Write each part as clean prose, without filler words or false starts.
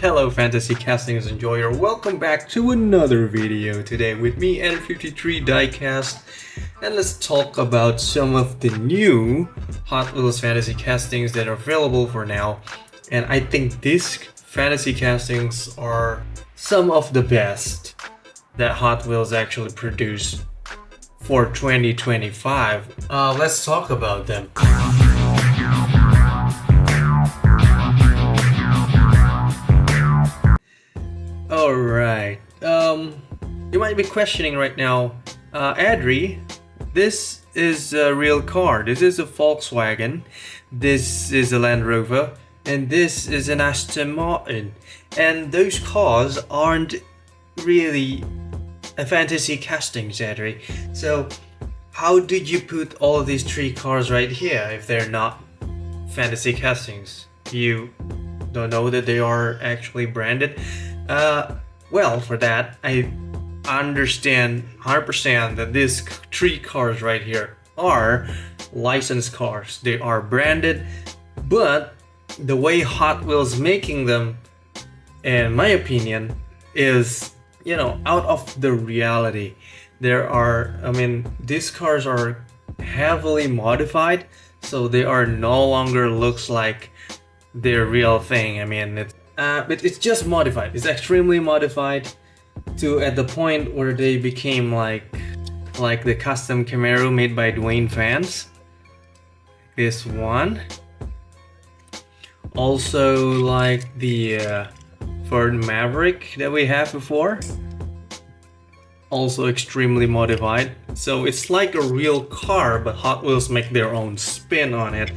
Hello fantasy castings enjoyer, welcome back to another video today with me N53 Diecast, and let's talk about some of the new Hot Wheels fantasy castings that are available for now. And I think these fantasy castings are some of the best that Hot Wheels actually produced for 2025. Let's talk about them. Alright, you might be questioning right now, Adri, this is a real car, this is a Volkswagen, this is a Land Rover, and this is an Aston Martin, and those cars aren't really a fantasy castings, Adri. So how did you put all of these three cars right here if they're not fantasy castings? You don't know that they are actually branded? Well, for that, I understand 100% that these three cars right here are licensed cars. They are branded, but the way Hot Wheels making them, in my opinion, is, you know, out of the reality. These cars are heavily modified, so they are no longer looks like their real thing. But it's just modified. It's extremely modified to at the point where they became like the custom Camaro made by Dwayne fans. This one. Also like the Ford Maverick that we had before. Also extremely modified. So it's like a real car, but Hot Wheels make their own spin on it,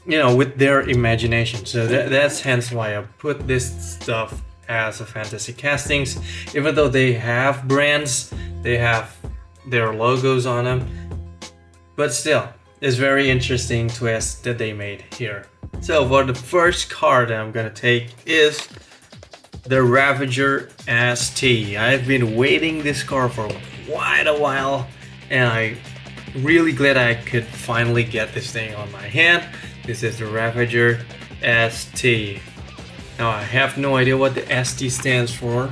you know, with their imagination. So that's hence why I put this stuff as a fantasy castings. Even though they have brands, they have their logos on them, but still, it's very interesting twist that they made here. So for the first car that I'm gonna take is the Ravager ST. I've been waiting this car for quite a while, and I'm really glad I could finally get this thing on my hand. This is the Ravager ST. Now I have no idea what the ST stands for.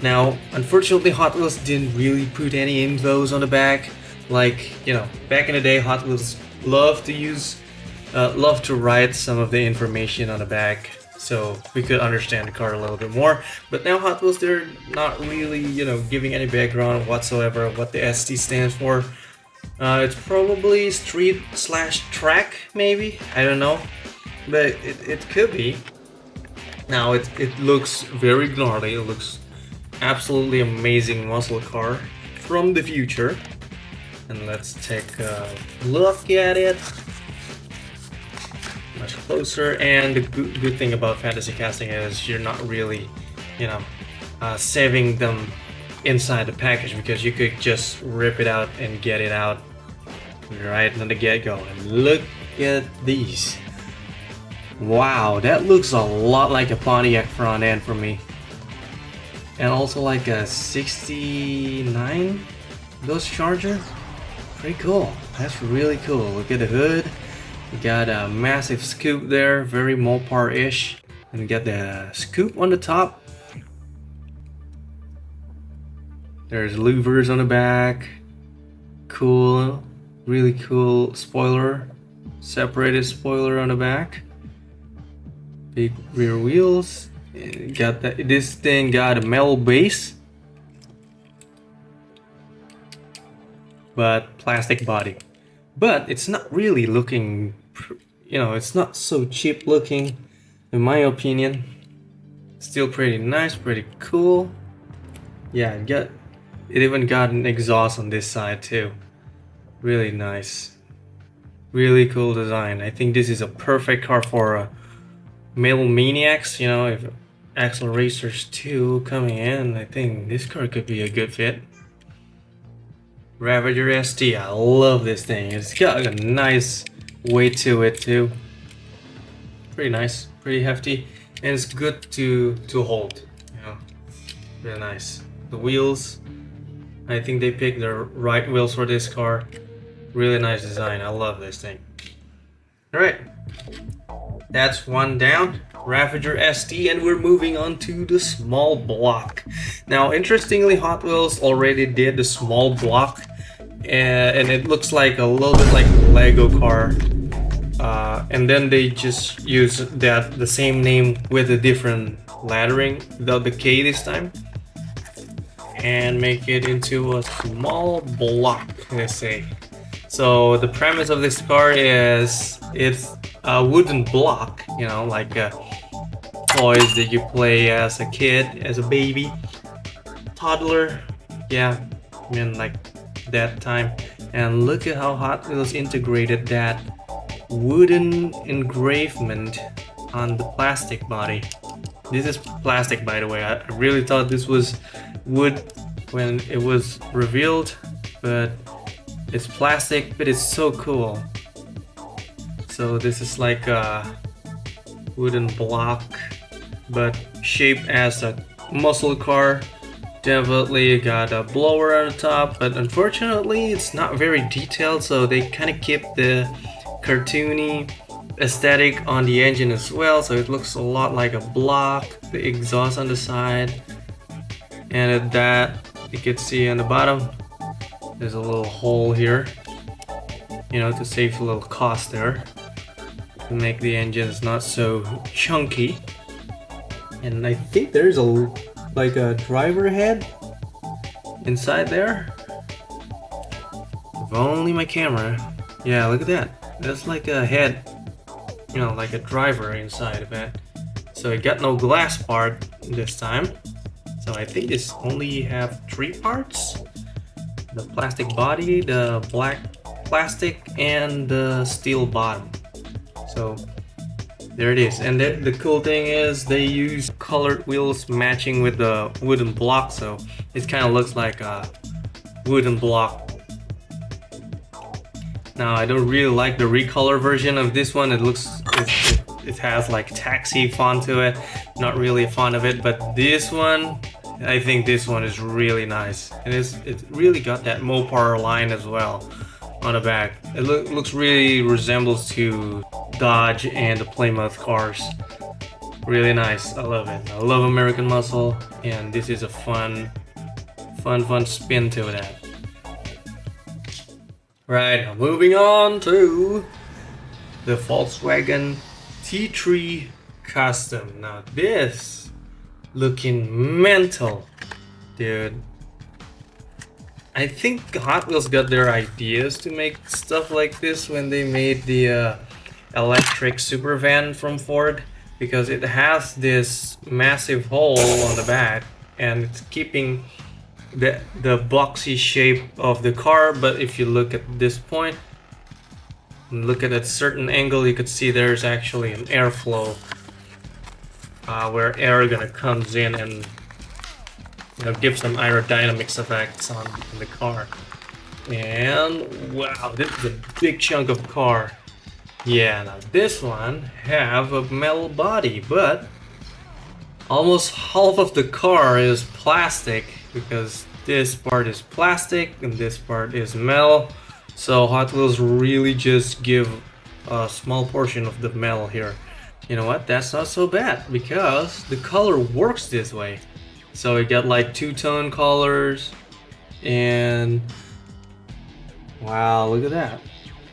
Now, unfortunately, Hot Wheels didn't really put any infos on the back. Like, you know, back in the day, Hot Wheels loved to write some of the information on the back so we could understand the car a little bit more. But now Hot Wheels, they're not really, you know, giving any background whatsoever what the ST stands for. It's probably street/track, maybe, I don't know, but it could be. Now it looks very gnarly. It looks absolutely amazing muscle car from the future, and let's take a look at it much closer. And the good thing about fantasy casting is you're not really, you know, saving them inside the package, because you could just rip it out and get it out right from the get-go. And look at these. Wow, that looks a lot like a Pontiac front end for me, and also like a 69 Ghost Charger. Pretty cool. That's really cool. Look at the hood. You got a massive scoop there, very Mopar-ish, and you got the scoop on the top. There's louvers on the back. Cool, really cool spoiler, separated spoiler on the back. Big rear wheels. Got that. This thing got a metal base, but plastic body. But it's not really looking, you know, it's not so cheap looking, in my opinion. Still pretty nice, pretty cool. Yeah, it even got an exhaust on this side too. Really nice. Really cool design. I think this is a perfect car for male maniacs, you know, if Axle Racers 2 coming in, I think this car could be a good fit. Ravager ST, I love this thing. It's got a nice weight to it too. Pretty nice, pretty hefty, and it's good to hold, you know. Really nice. The wheels, I think they picked the right wheels for this car. Really nice design. I love this thing. Alright, that's one down. Ravager ST, and we're moving on to the small block. Now, interestingly, Hot Wheels already did the small block, and it looks like a little bit like a Lego car. And then they just use the same name with a different lettering, without the K this time, and make it into a small block, let's say. So the premise of this car is it's a wooden block, you know, like toys that you play as a kid, as a baby, toddler, yeah, I mean like that time. And look at how Hot Wheels integrated that wooden engravement on the plastic body. This is plastic, by the way. I really thought this was wood when it was revealed, but it's plastic, but it's so cool. So this is like a wooden block, but shaped as a muscle car. Definitely got a blower on the top, but unfortunately it's not very detailed, so they kind of keep the cartoony aesthetic on the engine as well, so it looks a lot like a block. The exhaust on the side, and at that you can see on the bottom there's a little hole here, you know, to save a little cost there, to make the engines not so chunky. And I think there's like a driver head inside there. If only my camera. Yeah, look at that. That's like a head, you know, like a driver inside of it. So it got no glass part this time. So I think this only have 3 parts. The plastic body, the black plastic, and the steel bottom. So there it is. And the cool thing is they use colored wheels matching with the wooden block, so it kind of looks like a wooden block. Now I don't really like the recolor version of this one. It has like taxi font to it. Not really a fan of it, but this one, I think this one is really nice. And it really got that Mopar line as well on the back. It looks really resembles to Dodge and the Plymouth cars. Really nice. I love it. I love American muscle, and this is a fun spin to that. Right, now moving on to the Volkswagen T3 Custom. Now this looking mental, dude. I think Hot Wheels got their ideas to make stuff like this when they made the electric super van from Ford, because it has this massive hole on the back and it's keeping the boxy shape of the car. But if you look at this point and look at a certain angle, you could see there's actually an airflow where air gonna comes in and, you know, give some aerodynamics effects on the car. And wow, this is a big chunk of car. Yeah, now this one have a metal body, but almost half of the car is plastic, because this part is plastic and this part is metal. So Hot Wheels really just give a small portion of the metal here. You know what? That's not so bad, because the color works this way. So it got like 2-tone colors, and wow, look at that.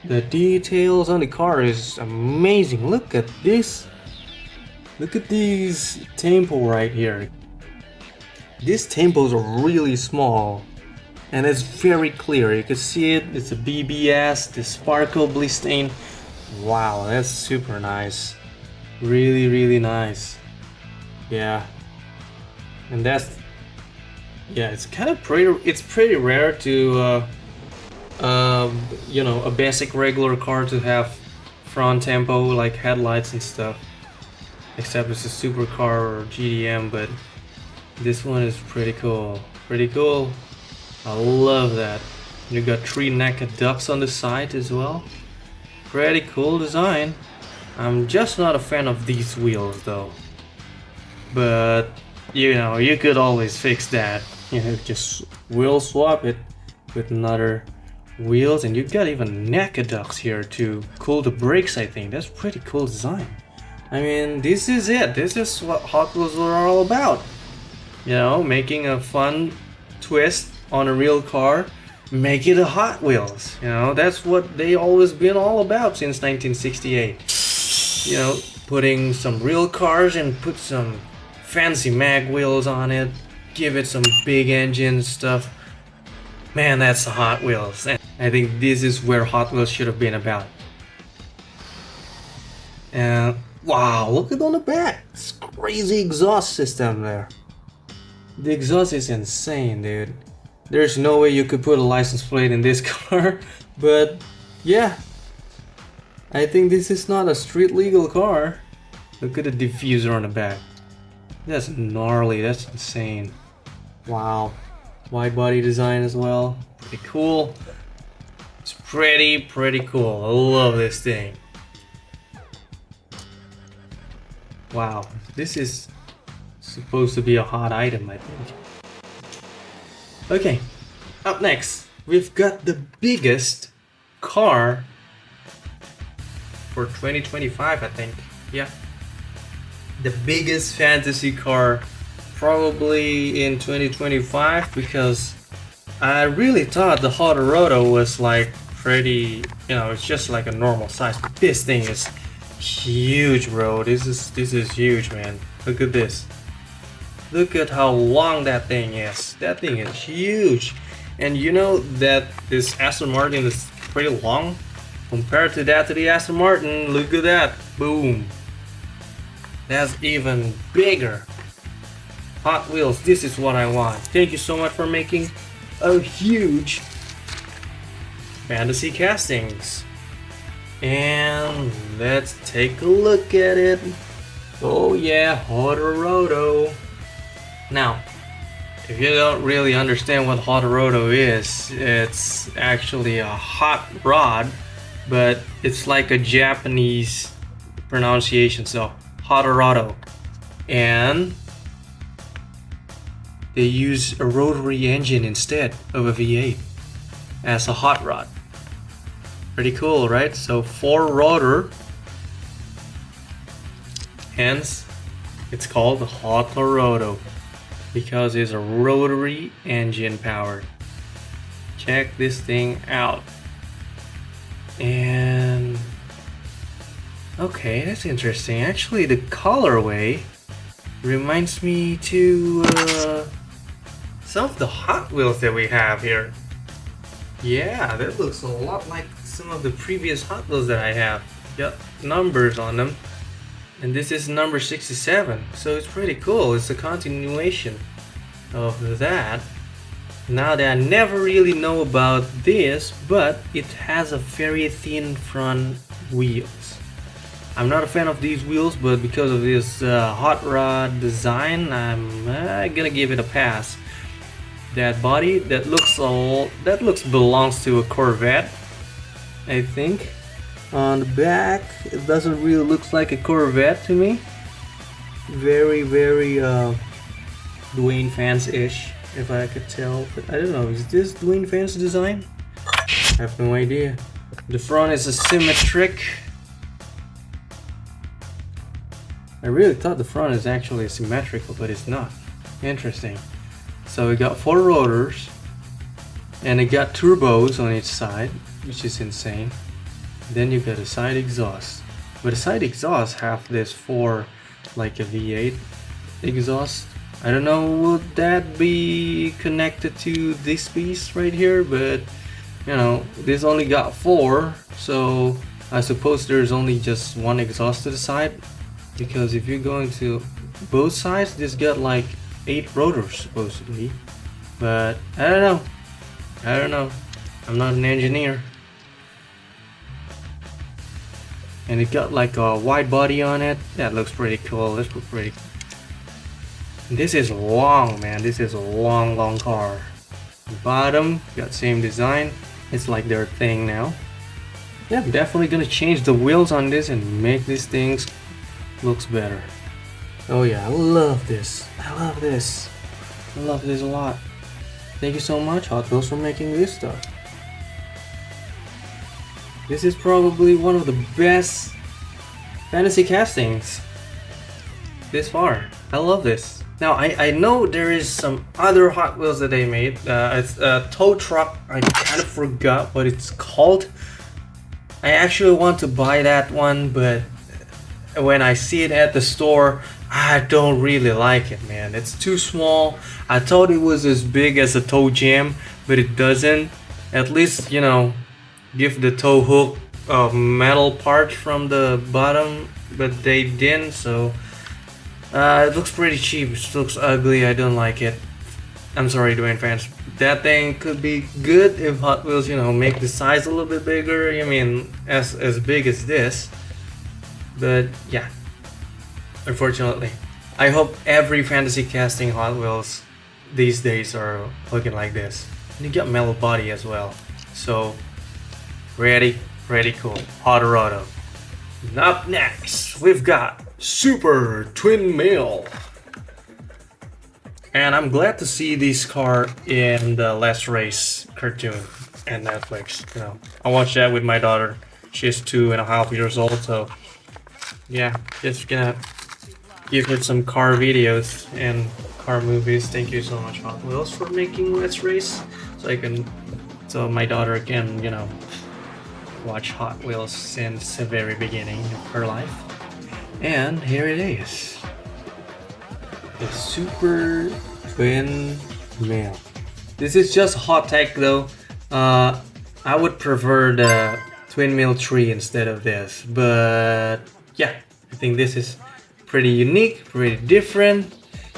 The details on the car is amazing. Look at this. Look at these tempo right here. These tempos are really small, and it's very clear. You can see it. It's a BBS, the sparkle stain. Wow, that's super nice. Really, really nice. Yeah. And that's, yeah, it's kind of pretty rare to you know, a basic regular car to have front tempo like headlights and stuff, except it's a supercar or GDM. But this one is pretty cool. I love that. You got 3 naked ducks on the side as well. Pretty cool design. I'm just not a fan of these wheels though, but you know, you could always fix that. You know, just wheel swap it with another wheels, and you got even naked ducts here to cool the brakes. I think that's pretty cool design. I mean, this is it. This is what Hot Wheels are all about. You know, making a fun twist on a real car, make it a Hot Wheels. You know, that's what they always been all about since 1968. You know, putting some real cars and put some fancy mag wheels on it, give it some big engine stuff. Man, that's Hot Wheels. And I think this is where Hot Wheels should have been about. And wow, look at on the back. It's crazy exhaust system there. The exhaust is insane, dude. There's no way you could put a license plate in this car, but yeah. I think this is not a street legal car. Look at the diffuser on the back. That's gnarly, that's insane. Wow. Wide body design as well. Pretty cool. It's pretty cool. I love this thing. Wow, this is supposed to be a hot item, I think. Okay, up next, we've got the biggest car for 2025, I think. Yeah. The biggest fantasy car probably in 2025, because I really thought the Hot Roto was like pretty, you know, it's just like a normal size, but this thing is huge, bro. This is huge, man. Look at this. Look at how long that thing is. That thing is huge. And you know that this Aston Martin is pretty long compared to that to the Aston Martin. Look at that. Boom. That's even bigger. Hot Wheels, this is what I want. Thank you so much for making a huge fantasy castings. And let's take a look at it. Oh yeah, Hot Roto. Now, if you don't really understand what Hot Roto is, it's actually a hot rod, but it's like a Japanese pronunciation, so Hot Roto. And they use a rotary engine instead of a V8 as a hot rod. Pretty cool, right? So 4 rotor, hence it's called the Hot Roto, because it's a rotary engine powered. Check this thing out. And okay, that's interesting. Actually, the colorway reminds me to some of the Hot Wheels that we have here. Yeah, that looks a lot like some of the previous Hot Wheels that I have. Got numbers on them. And this is number 67, so it's pretty cool. It's a continuation of that. Now that I never really know about this, but it has a very thin front wheels. I'm not a fan of these wheels, but because of this hot rod design, I'm gonna give it a pass. That body, that looks belongs to a Corvette, I think. On the back, it doesn't really look like a Corvette to me. Very Dwayne Fans-ish, if I could tell. But I don't know, is this Dwayne Fans design? I have no idea. The front is asymmetric. I really thought the front is actually symmetrical, but it's not. Interesting. So we got 4 rotors, and it got turbos on each side, which is insane. Then you got a side exhaust, but the side exhaust have this 4 like a V8 exhaust. I don't know, would that be connected to this piece right here, but you know, this only got 4, so I suppose there's only just 1 exhaust to the side, because if you're going to both sides, this got like 8 rotors supposedly, but I don't know, I'm not an engineer. And it got like a wide body on it. That looks pretty cool. This looks pretty. This is long, man. This is a long car. The bottom got same design. It's like their thing now. Yeah, I'm definitely gonna change the wheels on this and make these things looks better. Oh yeah, I love this. I love this. I love this a lot. Thank you so much, Hot Wheels, for making this stuff. This is probably one of the best fantasy castings this far. I love this. Now I know there is some other Hot Wheels that they made. It's a tow truck. I kind of forgot what it's called. I actually want to buy that one, but when I see it at the store, I don't really like it, man. It's too small. I thought it was as big as a tow jam, but it doesn't. At least, you know, give the tow hook a metal part from the bottom, but they didn't, so it looks pretty cheap. It looks ugly. I don't like it. I'm sorry, Dwayne fans. That thing could be good if Hot Wheels, you know, make the size a little bit bigger. I mean, as big as this. But yeah, unfortunately, I hope every fantasy casting Hot Wheels these days are looking like this. And you got metal body as well. So pretty cool. Hot Roto. And up next, we've got Super Twin Mill. And I'm glad to see this car in the Let's Race cartoon and Netflix. You know, I watched that with my daughter. She's 2.5 years old, so yeah, just gonna give her some car videos and car movies. Thank you so much, Hot Wheels, for making Let's Race, so my daughter can, you know, watch Hot Wheels since the very beginning of her life. And here it is. The Super Twin Mill. This is just hot tech though. I would prefer the Twin Mill 3 instead of this, but yeah, I think this is pretty unique, pretty different.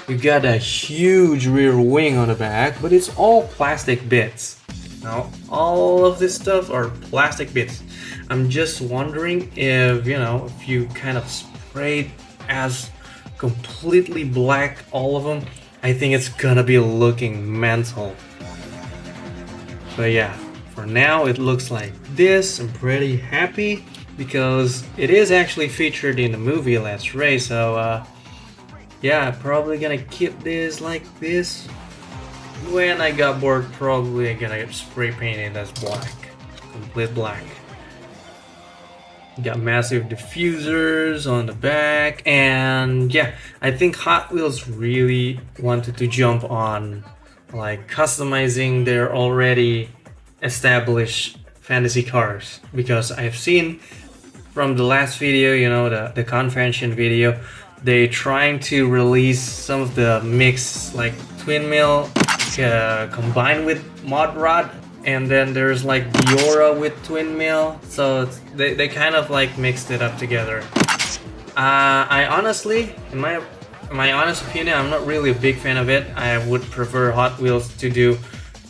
You got a huge rear wing on the back, but it's all plastic bits. Now, all of this stuff are plastic bits. I'm just wondering if, you know, if you kind of sprayed as completely black all of them, I think it's gonna be looking mental. But yeah, for now it looks like this. I'm pretty happy because it is actually featured in the movie Let's Race, so yeah, probably gonna keep this like this. When I got bored, probably I'm gonna spray paint it as black, complete black. Got massive diffusers on the back, and yeah, I think Hot Wheels really wanted to jump on like customizing their already established fantasy cars, because I've seen from the last video, you know, the convention video, they trying to release some of the mix like twin mill combined with mod rod. And then there's like Diora with twin mill, so they kind of like mixed it up together. I honestly, in my honest opinion, I'm not really a big fan of it. I would prefer Hot Wheels to do,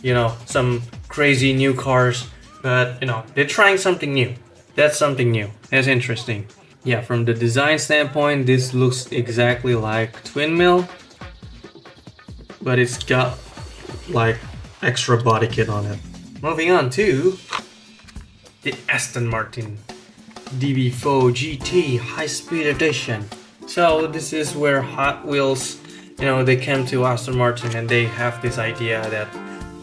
you know, some crazy new cars, but you know, they're trying something new. That's something new. That's interesting. Yeah, from the design standpoint, this looks exactly like twin mill, but it's got like extra body kit on it. Moving on to the Aston Martin DB4 GT High Speed Edition. So this is where Hot Wheels, you know, they came to Aston Martin and they have this idea that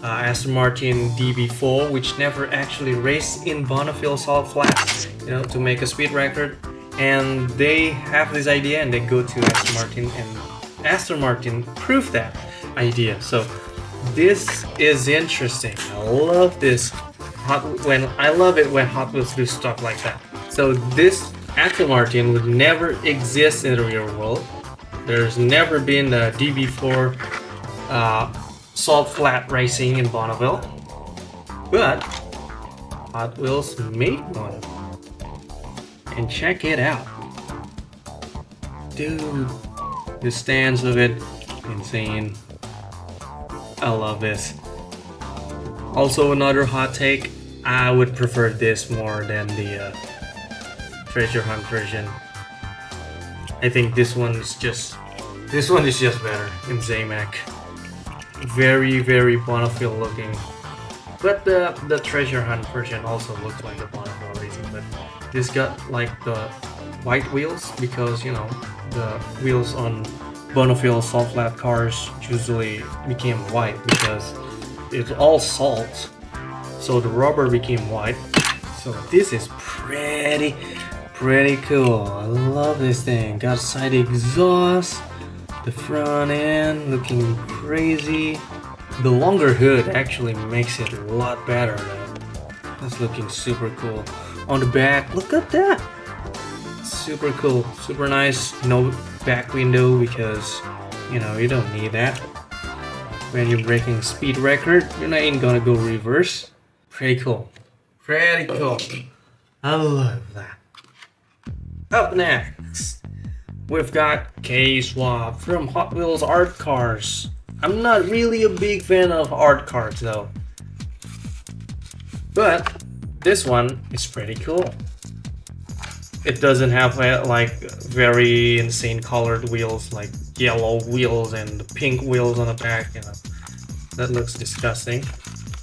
Aston Martin DB4, which never actually raced in Bonneville Salt Flats, you know, to make a speed record, and they have this idea and they go to Aston Martin, and Aston Martin proved that idea. So this is interesting. I love this. I love it when Hot Wheels do stuff like that. So this Aston Martin would never exist in the real world. There's never been a DB4 salt flat racing in Bonneville, but Hot Wheels made one. And check it out, dude. The stands of it, insane. I love this. Also, another hot take, I would prefer this more than the treasure hunt version. I think this one is just better in Zamac. Very Bonneville looking. But the treasure hunt version also looks like the Bonneville racing, but this got like the white wheels, because you know the wheels on Bonneville salt flat cars usually became white because it's all salt, so the rubber became white. So this is pretty pretty cool. I love this thing. Got side exhaust, the front end looking crazy. The longer hood actually makes it a lot better though. That's looking super cool. On the back, look at that. Super cool, super nice. No back window because you know you don't need that. When you're breaking speed record, you're not even gonna go reverse. Pretty cool. Pretty cool. I love that. Up next, we've got K-Swap from Hot Wheels Art Cars. I'm not really a big fan of art cars though, but this one is pretty cool. It doesn't have like very insane colored wheels like yellow wheels and the pink wheels on the back, you know. That looks disgusting.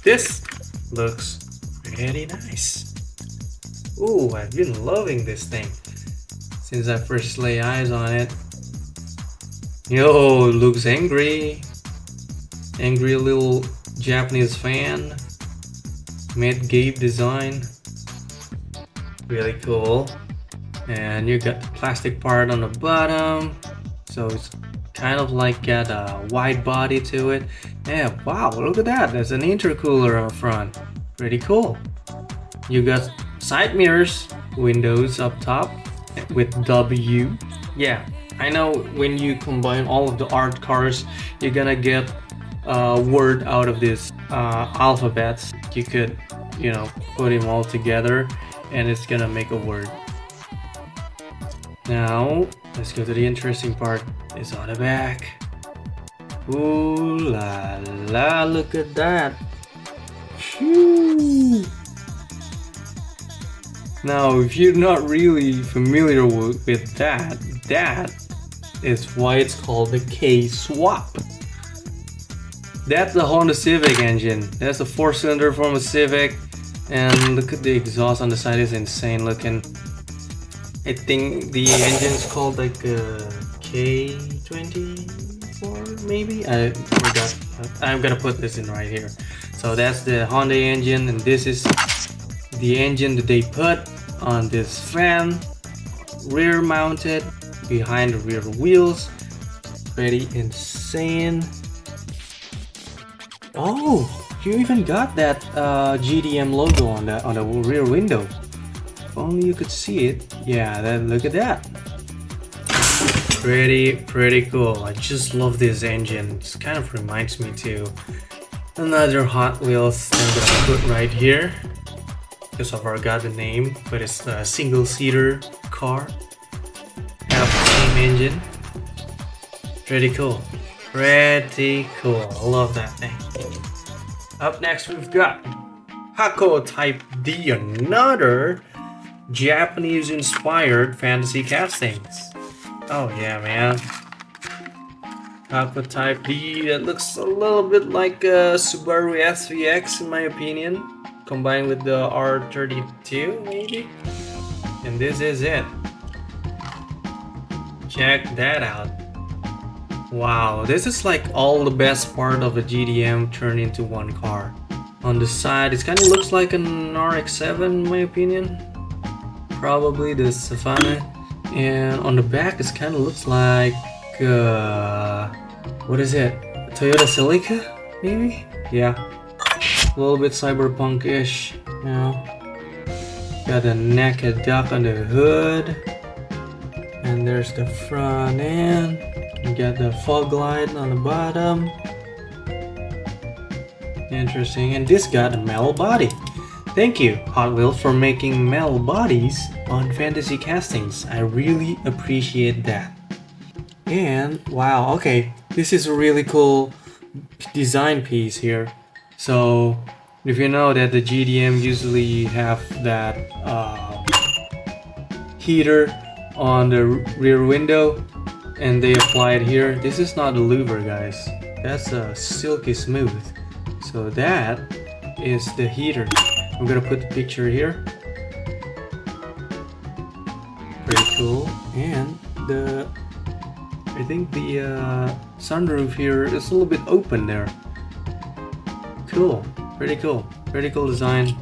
This looks pretty nice. Ooh, I've been loving this thing since I first lay eyes on it. Yo, it looks angry. Angry little Japanese fan. Made Gabe design. Really cool. And you got the plastic part on the bottom. So it's kind of like got a wide body to it. Yeah, wow, look at that. There's an intercooler up front. Pretty cool. You got side mirrors, windows up top with W. Yeah, I know when you combine all of the art cars, you're gonna get a word out of this alphabets. You could, you know, put them all together and it's gonna make a word. Now, let's go to the interesting part. It's on the back. Ooh la la, look at that. Whew. Now, if you're not really familiar with that, that is why it's called the K-Swap. That's the Honda Civic engine. That's a 4-cylinder from a Civic. And look at the exhaust on the side, is insane looking. I think the engine's called like K24 maybe? I forgot. I'm gonna put this in right here. So that's the Honda engine, and this is the engine that they put on this fan, rear mounted behind the rear wheels. Pretty insane. Oh, you even got that GDM logo on the rear window. If only you could see it. Yeah, look at that. Pretty cool. I just love this engine. It kind of reminds me to another Hot Wheels I'm gonna put right here because I forgot the name, but it's a single-seater car. Have the same engine. Pretty cool. Pretty cool. I love that thing. Up next, we've got Hako Type D, another Japanese-inspired fantasy castings. Oh yeah, man. Hako Type D, that looks a little bit like a Subaru SVX in my opinion, combined with the R32 maybe. And this is it. Check that out. Wow, this is like all the best part of a GDM turned into one car. On the side, it kind of looks like an RX-7 in my opinion. Probably the Savannah. And on the back, it kind of looks like what is it? Toyota Celica, maybe? Yeah, a little bit cyberpunk-ish. You know, got a naked duck on the hood, and there's the front end. You got the fog light on the bottom. Interesting, and this got a metal body. Thank you, Hot Wheels, for making metal bodies on fantasy castings. I really appreciate that. And wow, okay, this is a really cool design piece here. So if you know that the GDM usually have that heater on the rear window and they apply it here. This is not a louver, guys. That's a silky smooth. So that is the heater. I'm gonna put the picture here. Pretty cool. And I think the sunroof here is a little bit open there. Cool. Pretty cool. Pretty cool design.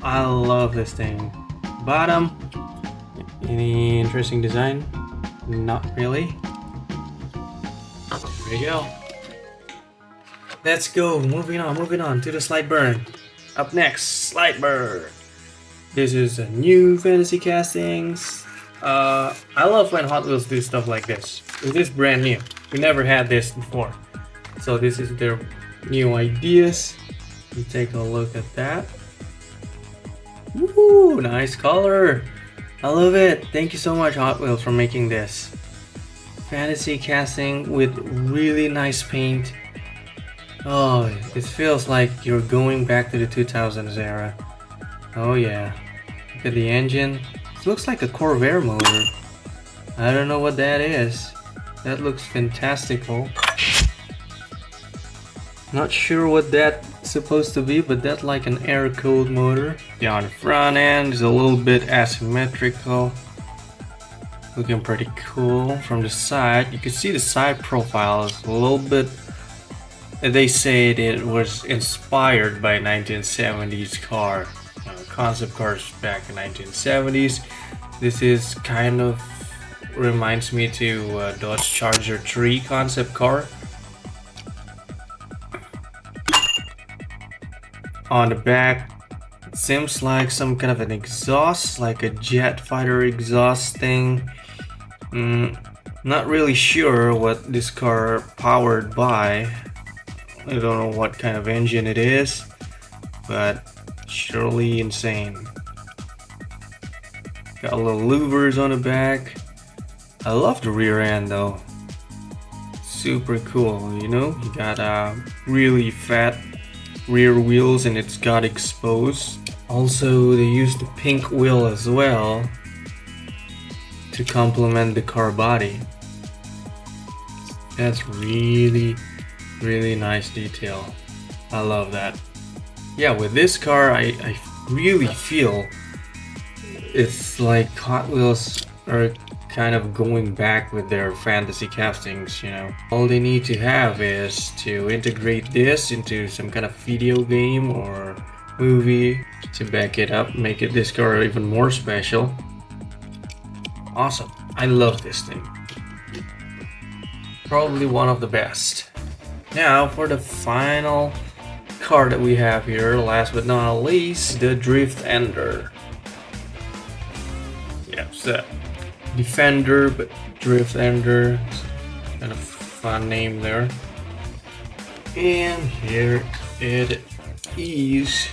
I love this thing. Bottom, Any interesting design? Not really. There we go. Let's go. Moving on to the Sideburn. Up next, Sideburn. This is a new fantasy castings. I love when Hot Wheels do stuff like this. This is brand new. We never had this before. So this is their new ideas. You take a look at that. Woohoo! Nice color. I love it. Thank you so much, Hot Wheels, for making this. Fantasy casting with really nice paint. Oh, it feels like you're going back to the 2000s era. Oh yeah. Look at the engine. It looks like a Corvair motor. I don't know what that is. That looks fantastical. Not sure what that's supposed to be, but that's like an air-cooled motor. Yeah, on the front end is a little bit asymmetrical. Looking pretty cool. From the side, you can see the side profile is a little bit... They say it was inspired by 1970s car. Concept cars back in 1970s. This is kind of reminds me to Dodge Charger 3 concept car. On the back, it seems like some kind of an exhaust, like a jet fighter exhaust thing. Not really sure what this car powered by. I don't know what kind of engine it is, but surely insane. Got little louvers on the back. I love the rear end though. Super cool, you know? You got really fat rear wheels and it's got exposed. Also, they used the pink wheel as well to complement the car body. That's really nice detail. I love that. Yeah, with this car I really feel it's like Hot Wheels are kind of going back with their fantasy castings, you know. All they need to have is to integrate this into some kind of video game or movie to back it up, make it this car even more special. Awesome. I love this thing. Probably one of the best. Now for the final car that we have here, last but not least, the Drift Ender. Yeah, so Defender, but Drift Ender. Kind of fun name there. And here it is.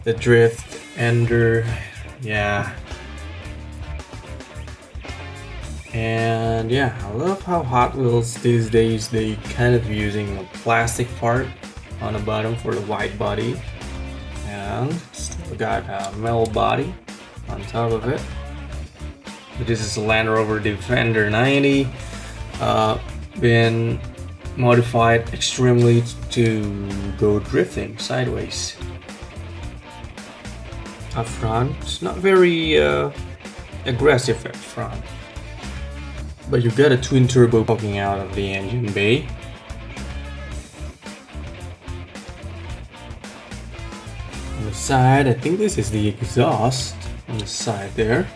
The Drift Ender. Yeah. And yeah, I love how Hot Wheels these days, they kind of using a plastic part on the bottom for the wide body. And still got a metal body on top of it. This is a Land Rover Defender 90, been modified extremely to go drifting sideways. Up front, it's not very aggressive up front, but you got a twin turbo poking out of the engine bay. On the side, I think this is the exhaust on the side there.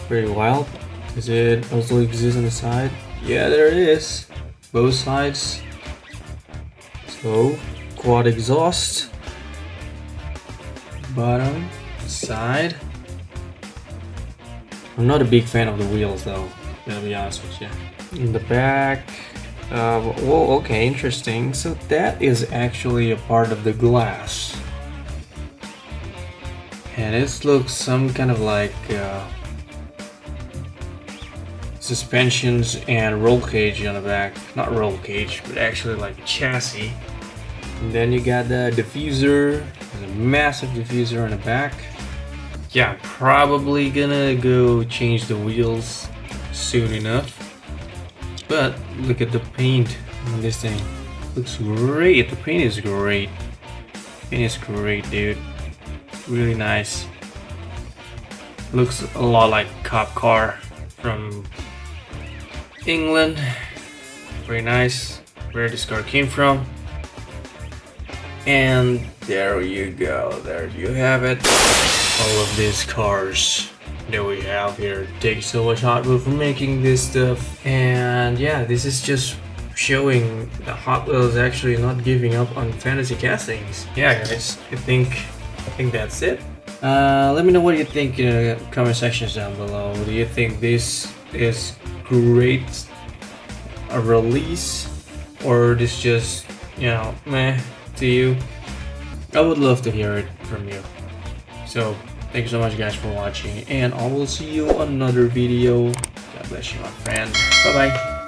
Very wild. Does it also exist on the side? Yeah, there it is. Both sides. So, quad exhaust. Bottom, side. I'm not a big fan of the wheels though, gotta be honest with you. In the back, whoa, okay, interesting. So that is actually a part of the glass. And this looks some kind of like suspensions and roll cage on the back. Not roll cage, but actually like a chassis. And then you got the diffuser. There's a massive diffuser on the back. Yeah, I'm probably gonna go change the wheels soon enough. But look at the paint on this thing. Looks great. The paint is great. Paint is great, dude. Really nice. Looks a lot like a cop car from England. Very nice. Where this car came from. And there you go. There you have it. all of these cars that we have here. Thank you so much, Hot Wheels, for making this stuff. And yeah, this is just showing that Hot Wheels actually not giving up on fantasy castings. Yeah, guys, I think that's it. Let me know what you think in the comment sections down below. Do you think this is great a release, or this just, you know, meh to you? I would love to hear it from you. So thank you so much, guys, for watching, and I will see you on another video. God bless you, my friend. Bye bye.